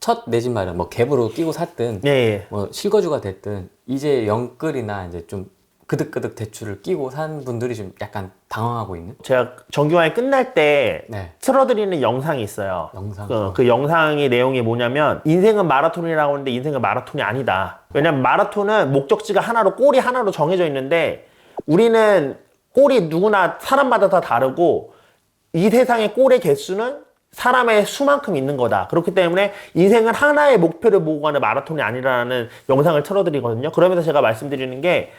첫 내 집 마련, 뭐 갭으로 끼고 샀든, 예. 뭐 실거주가 됐든, 이제 영끌이나 이제 좀 그득그득 대출을 끼고 산 분들이 좀 약간 당황하고 있는? 제가 정기화에 끝날 때 네. 틀어드리는 영상이 있어요. 영상. 그 영상의 내용이 뭐냐면 인생은 마라톤이라고 하는데 인생은 마라톤이 아니다. 왜냐면 마라톤은 목적지가 하나로 골이 하나로 정해져 있는데 우리는 골이 누구나 사람마다 다 다르고 이 세상의 골의 개수는 사람의 수만큼 있는 거다. 그렇기 때문에 인생은 하나의 목표를 보고 가는 마라톤이 아니라는 영상을 틀어드리거든요. 그러면서 제가 말씀드리는 게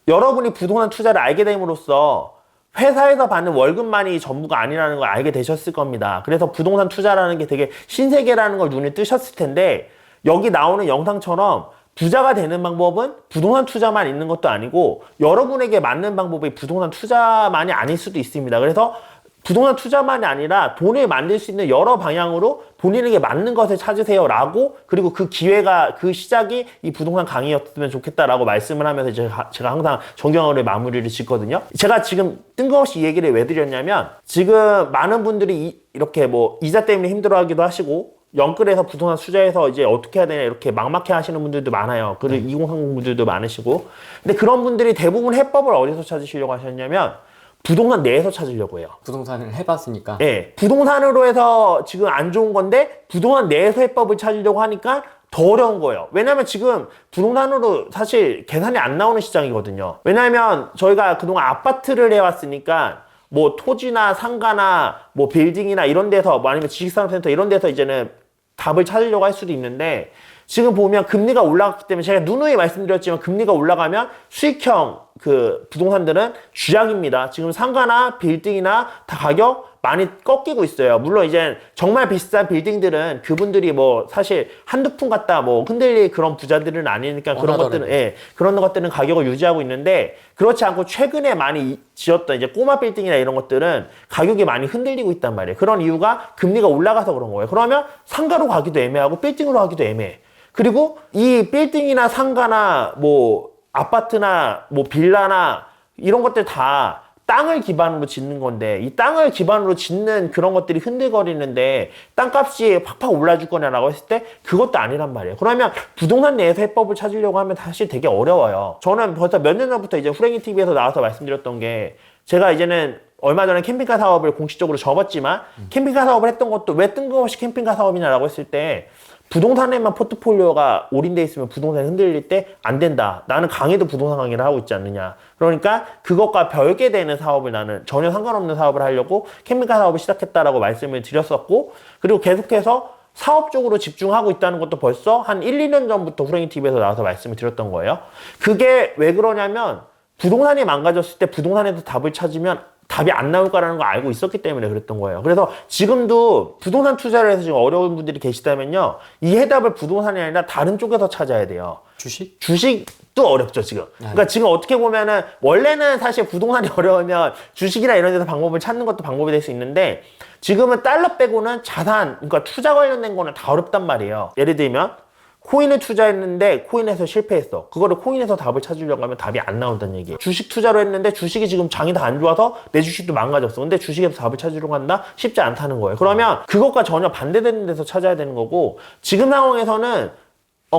여러분이 부동산 투자를 알게 됨으로써 회사에서 받는 월급만이 전부가 아니라는 걸 알게 되셨을 겁니다. 그래서 부동산 투자라는 게 되게 신세계라는 걸 눈에 뜨셨을 텐데 여기 나오는 영상처럼 부자가 되는 방법은 부동산 투자만 있는 것도 아니고 여러분에게 맞는 방법이 부동산 투자만이 아닐 수도 있습니다. 그래서 부동산 투자만이 아니라 돈을 만들 수 있는 여러 방향으로 본인에게 맞는 것을 찾으세요 라고 그리고 그 기회가 그 시작이 이 부동산 강의였으면 좋겠다라고 말씀을 하면서 제가 항상 정경화를 마무리를 짓거든요. 제가 지금 뜬금없이 이 얘기를 왜 드렸냐면 지금 많은 분들이 이렇게 뭐 이자 때문에 힘들어하기도 하시고 영끌에서 부동산 투자해서 이제 어떻게 해야 되냐 이렇게 막막해 하시는 분들도 많아요. 그리고 2030 분들도 많으시고 근데 그런 분들이 대부분 해법을 어디서 찾으시려고 하셨냐면 부동산 내에서 찾으려고 해요. 부동산을 해봤으니까. 네. 부동산으로 해서 지금 안 좋은 건데 부동산 내에서 해법을 찾으려고 하니까 더 어려운 거예요. 왜냐면 지금 부동산으로 사실 계산이 안 나오는 시장이거든요. 왜냐면 저희가 그동안 아파트를 해왔으니까 뭐 토지나 상가나 뭐 빌딩이나 이런 데서 뭐 아니면 지식산업센터 이런 데서 이제는 답을 찾으려고 할 수도 있는데 지금 보면 금리가 올라갔기 때문에 제가 누누이 말씀드렸지만 금리가 올라가면 수익형 그 부동산들은 쥐약입니다. 지금 상가나 빌딩이나 다 가격 많이 꺾이고 있어요. 물론 이제 정말 비싼 빌딩들은 그분들이 뭐 사실 한두 푼 갖다 뭐 흔들릴 그런 부자들은 아니니까 그런 것들은 예, 그런 것들은 가격을 유지하고 있는데 그렇지 않고 최근에 많이 지었던 이제 꼬마 빌딩이나 이런 것들은 가격이 많이 흔들리고 있단 말이에요. 그런 이유가 금리가 올라가서 그런 거예요. 그러면 상가로 가기도 애매하고 빌딩으로 가기도 애매해. 그리고 이 빌딩이나 상가나 뭐 아파트나 뭐 빌라나 이런 것들 다 땅을 기반으로 짓는 건데 이 땅을 기반으로 짓는 그런 것들이 흔들거리는데 땅값이 팍팍 올라줄 거냐라고 했을 때 그것도 아니란 말이에요. 그러면 부동산 내에서 해법을 찾으려고 하면 사실 되게 어려워요. 저는 벌써 몇 년 전부터 이제 후랭이 TV에서 나와서 말씀드렸던 게 제가 이제는 얼마 전에 캠핑카 사업을 공식적으로 접었지만 캠핑카 사업을 했던 것도 왜 뜬금없이 캠핑카 사업이냐라고 했을 때 부동산에만 포트폴리오가 올인돼 있으면 부동산이 흔들릴 때 안 된다. 나는 강의도 부동산 강의를 하고 있지 않느냐. 그러니까 그것과 별개 되는 사업을 나는 전혀 상관없는 사업을 하려고 캠핑카 사업을 시작했다라고 말씀을 드렸었고 그리고 계속해서 사업 쪽으로 집중하고 있다는 것도 벌써 한 1, 2년 전부터 후랭이 TV에서 나와서 말씀을 드렸던 거예요. 그게 왜 그러냐면 부동산이 망가졌을 때 부동산에서 답을 찾으면 답이 안 나올 거라는 걸 알고 있었기 때문에 그랬던 거예요. 그래서 지금도 부동산 투자를 해서 지금 어려운 분들이 계시다면요. 이 해답을 부동산이 아니라 다른 쪽에서 찾아야 돼요. 주식? 주식도 어렵죠, 지금. 그러니까 지금 어떻게 보면은 원래는 사실 부동산이 어려우면 주식이나 이런 데서 방법을 찾는 것도 방법이 될 수 있는데 지금은 달러 빼고는 자산, 그러니까 투자 관련된 거는 다 어렵단 말이에요. 예를 들면 코인을 투자했는데 코인에서 실패했어. 그거를 코인에서 답을 찾으려고 하면 답이 안 나온다는 얘기예요. 주식 투자로 했는데 주식이 지금 장이 다 안 좋아서 내 주식도 망가졌어. 근데 주식에서 답을 찾으려고 한다? 쉽지 않다는 거예요. 그러면 그것과 전혀 반대되는 데서 찾아야 되는 거고 지금 상황에서는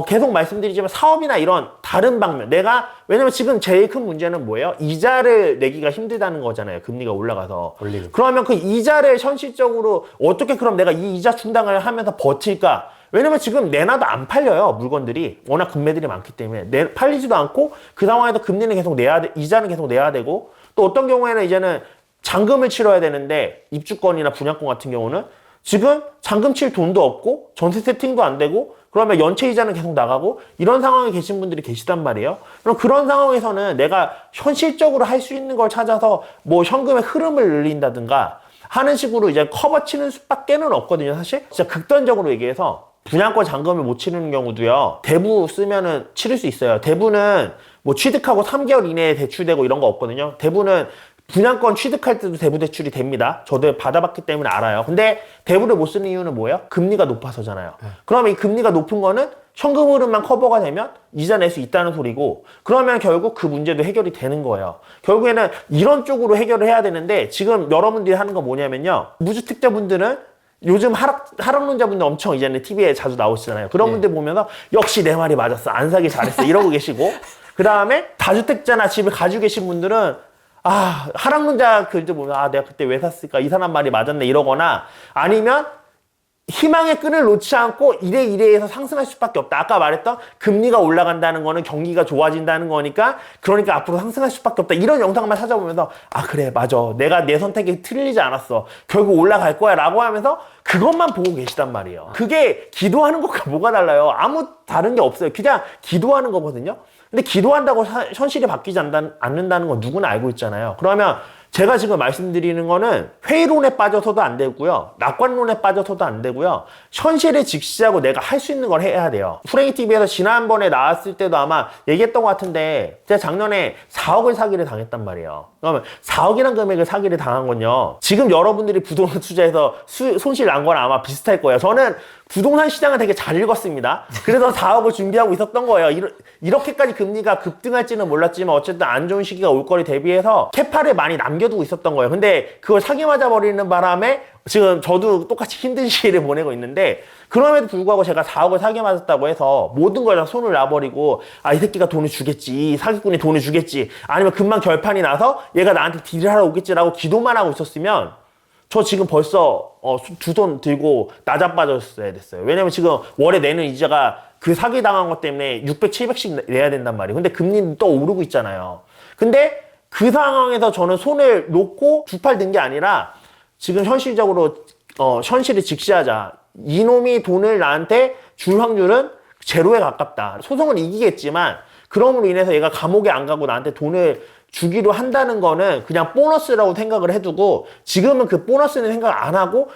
계속 말씀드리지만 사업이나 이런 다른 방면 왜냐면 지금 제일 큰 문제는 뭐예요? 이자를 내기가 힘들다는 거잖아요. 금리가 올라가서. 그러면 그 이자를 현실적으로 어떻게 그럼 내가 이 이자 충당을 하면서 버틸까? 왜냐면 지금 내놔도 안 팔려요. 물건들이. 워낙 금매들이 많기 때문에. 팔리지도 않고 그 상황에서 금리는 계속 내야 돼. 이자는 계속 내야 되고 또 어떤 경우에는 이제는 잔금을 치러야 되는데 입주권이나 분양권 같은 경우는 지금 잔금 칠 돈도 없고 전세 세팅도 안 되고 그러면 연체 이자는 계속 나가고 이런 상황에 계신 분들이 계시단 말이에요. 그럼 그런 상황에서는 내가 현실적으로 할 수 있는 걸 찾아서 뭐 현금의 흐름을 늘린다든가 하는 식으로 이제 커버 치는 수밖에는 없거든요. 사실 진짜 극단적으로 얘기해서 분양권 잔금을 못 치르는 경우도요. 대부 쓰면은 치를 수 있어요. 대부는 뭐 취득하고 3개월 이내에 대출되고 이런 거 없거든요. 대부는 분양권 취득할 때도 대부 대출이 됩니다. 저도 받아봤기 때문에 알아요. 근데 대부를 못 쓰는 이유는 뭐예요? 금리가 높아서잖아요. 그러면 이 금리가 높은 거는 현금 흐름만 커버가 되면 이자 낼 수 있다는 소리고 그러면 결국 그 문제도 해결이 되는 거예요. 결국에는 이런 쪽으로 해결을 해야 되는데 지금 여러분들이 하는 거 뭐냐면요. 무주택자분들은 요즘 하락론자분들 엄청 이제는 TV에 자주 나오시잖아요. 그런 예. 분들 보면서 역시 내 말이 맞았어. 안 사길 잘했어. 이러고 계시고. 그 다음에 다주택자나 집을 가지고 계신 분들은 하락론자 글들 보면 내가 그때 왜 샀을까? 이 사람 말이 맞았네. 이러거나 아니면 희망의 끈을 놓지 않고 이래해서 상승할 수밖에 없다. 아까 말했던 금리가 올라간다는 거는 경기가 좋아진다는 거니까 그러니까 앞으로 상승할 수밖에 없다. 이런 영상만 찾아보면서 그래 맞아. 내가 내 선택이 틀리지 않았어. 결국 올라갈 거야 라고 하면서 그것만 보고 계시단 말이에요. 그게 기도하는 것과 뭐가 달라요? 아무 다른 게 없어요. 그냥 기도하는 거거든요. 근데 기도한다고 현실이 바뀌지 않는다는 건 누구나 알고 있잖아요. 그러면 제가 지금 말씀드리는 거는 회의론에 빠져서도 안 되고요. 낙관론에 빠져서도 안 되고요. 현실을 직시하고 내가 할 수 있는 걸 해야 돼요. 후랭이TV에서 지난번에 나왔을 때도 아마 얘기했던 것 같은데 제가 작년에 4억을 사기를 당했단 말이에요. 그러면 4억이라는 금액을 사기를 당한 건요. 지금 여러분들이 부동산 투자해서 손실 난 거랑 아마 비슷할 거예요. 저는 부동산 시장을 되게 잘 읽었습니다. 그래서 4억을 준비하고 있었던 거예요. 이렇게까지 금리가 급등할지는 몰랐지만 어쨌든 안 좋은 시기가 올 거를 대비해서 캐파를 많이 남겨두고 있었던 거예요. 근데 그걸 사기 맞아 버리는 바람에 지금 저도 똑같이 힘든 시기를 보내고 있는데 그럼에도 불구하고 제가 4억을 사기 맞았다고 해서 모든 걸 다 손을 놔버리고 이 새끼가 돈을 주겠지, 이 사기꾼이 돈을 주겠지, 아니면 금방 결판이 나서 얘가 나한테 딜을 하러 오겠지라고 기도만 하고 있었으면 저 지금 벌써 두 손 들고 나자빠졌어야 됐어요. 왜냐면 지금 월에 내는 이자가 그 사기 당한 것 때문에 600, 700씩 내야 된단 말이에요. 근데 금리는 또 오르고 있잖아요. 근데 그 상황에서 저는 손을 놓고 두 팔 든 게 아니라 지금 현실적으로 현실을 직시하자. 이놈이 돈을 나한테 줄 확률은 제로에 가깝다. 소송은 이기겠지만 그럼으로 인해서 얘가 감옥에 안 가고 나한테 돈을 주기로 한다는 거는 그냥 보너스라고 생각을 해두고 지금은 그 보너스는 생각 안 하고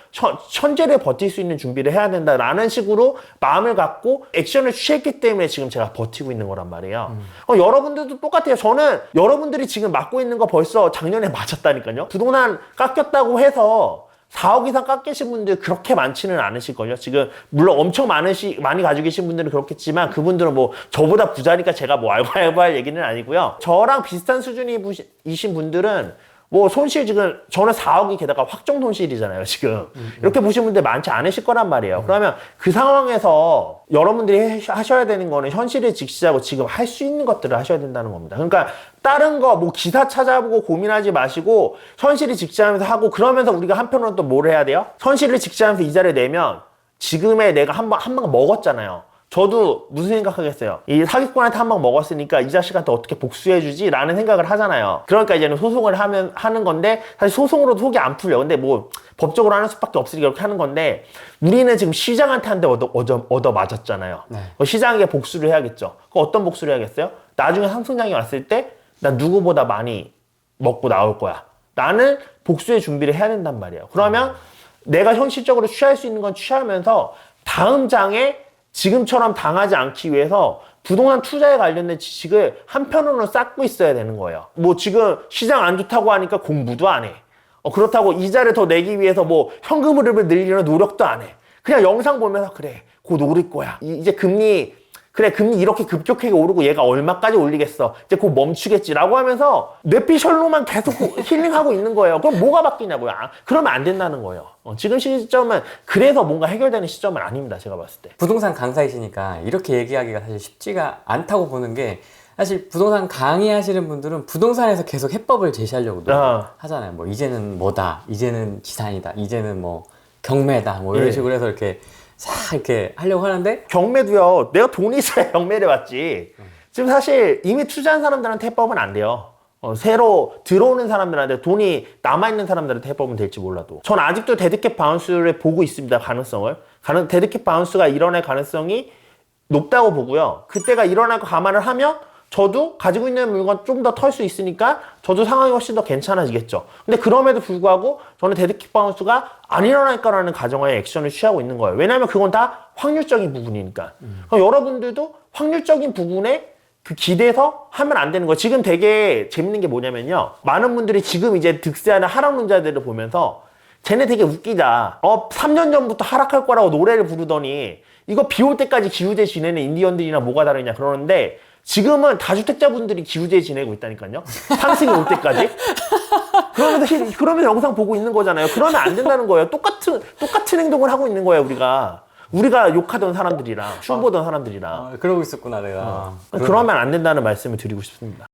현재를 버틸 수 있는 준비를 해야 된다라는 식으로 마음을 갖고 액션을 취했기 때문에 지금 제가 버티고 있는 거란 말이에요. 여러분들도 똑같아요. 저는 여러분들이 지금 맞고 있는 거 벌써 작년에 맞았다니까요. 부동산 깎였다고 해서 4억 이상 깎이신 분들 그렇게 많지는 않으실걸요. 지금 물론 엄청 많이 가지고 계신 분들은 그렇겠지만 그분들은 뭐 저보다 부자니까 제가 뭐 알고 할 얘기는 아니고요. 저랑 비슷한 수준이신 분들은 뭐 손실 지금 저는 4억이 게다가 확정 손실이잖아요. 지금 이렇게 보신 분들 많지 않으실 거란 말이에요. 그러면 그 상황에서 여러분들이 하셔야 되는 거는 현실을 직시하고 지금 할 수 있는 것들을 하셔야 된다는 겁니다. 그러니까 다른 거 뭐 기사 찾아보고 고민하지 마시고 현실을 직시하면서 하고 그러면서 우리가 한편으로는 또 뭘 해야 돼요? 현실을 직시하면서 이자를 내면 지금의 내가 한 방 먹었잖아요. 저도 무슨 생각하겠어요? 이 사기꾼한테 한 방 먹었으니까 이 자식한테 어떻게 복수해주지? 라는 생각을 하잖아요. 그러니까 이제는 소송을 하는 건데 사실 소송으로도 속이 안 풀려. 근데 뭐 법적으로 하는 수밖에 없으니까 이렇게 하는 건데 우리는 지금 시장한테 한 대 얻어 맞았잖아요. 네. 시장에게 복수를 해야겠죠. 그럼 어떤 복수를 해야겠어요? 나중에 상승장이 왔을 때 나 누구보다 많이 먹고 나올 거야. 나는 복수의 준비를 해야 된단 말이에요. 그러면 내가 현실적으로 취할 수 있는 건 취하면서 다음 장에 지금처럼 당하지 않기 위해서 부동산 투자에 관련된 지식을 한편으로는 쌓고 있어야 되는 거예요. 뭐 지금 시장 안 좋다고 하니까 공부도 안 해. 그렇다고 이자를 더 내기 위해서 뭐 현금 흐름을 늘리는 노력도 안 해. 그냥 영상 보면서 그래, 곧 오를 거야. 이제 금리 이렇게 급격하게 오르고 얘가 얼마까지 올리겠어. 이제 곧 멈추겠지라고 하면서 뇌피셜로만 계속 힐링하고 있는 거예요. 그럼 뭐가 바뀌냐고요. 그러면 안 된다는 거예요. 지금 시점은 그래서 뭔가 해결되는 시점은 아닙니다. 제가 봤을 때. 부동산 강사이시니까 이렇게 얘기하기가 사실 쉽지가 않다고 보는 게 사실 부동산 강의하시는 분들은 부동산에서 계속 해법을 제시하려고 하잖아요. 뭐 이제는 뭐다, 이제는 지산이다, 이제는 뭐 경매다, 뭐 이런 식으로 해서 이렇게 싹 이렇게 하려고 하는데 경매도요. 내가 돈이 있어야 경매를 받지. 지금 사실 이미 투자한 사람들한테 해법은 안 돼요. 새로 들어오는 사람들한테 돈이 남아있는 사람들한테 해법은 될지 몰라도 전 아직도 데드캣 바운스를 보고 있습니다. 가능성을. 데드캣 바운스가 일어날 가능성이 높다고 보고요. 그때가 일어날 거 감안을 하면 저도 가지고 있는 물건 좀 더 털 수 있으니까 저도 상황이 훨씬 더 괜찮아지겠죠. 근데 그럼에도 불구하고 저는 데드캣 바운스가 안 일어날 거라는 가정하에 액션을 취하고 있는 거예요. 왜냐하면 그건 다 확률적인 부분이니까. 그럼 여러분들도 확률적인 부분에 그 기대서 하면 안 되는 거예요. 지금 되게 재밌는 게 뭐냐면요. 많은 분들이 지금 이제 득세하는 하락론자들을 보면서 쟤네 되게 웃기다. 3년 전부터 하락할 거라고 노래를 부르더니 이거 비 올 때까지 기우제 지내는 인디언들이나 뭐가 다르냐 그러는데 지금은 다주택자분들이 기우제 지내고 있다니까요. 상승이 올 때까지. 그러면 영상 보고 있는 거잖아요. 그러면 안 된다는 거예요. 똑같은 행동을 하고 있는 거예요, 우리가 욕하던 사람들이랑, 흉보던 사람들이랑. 그러고 있었구나, 내가. 그러면 안 된다는 말씀을 드리고 싶습니다.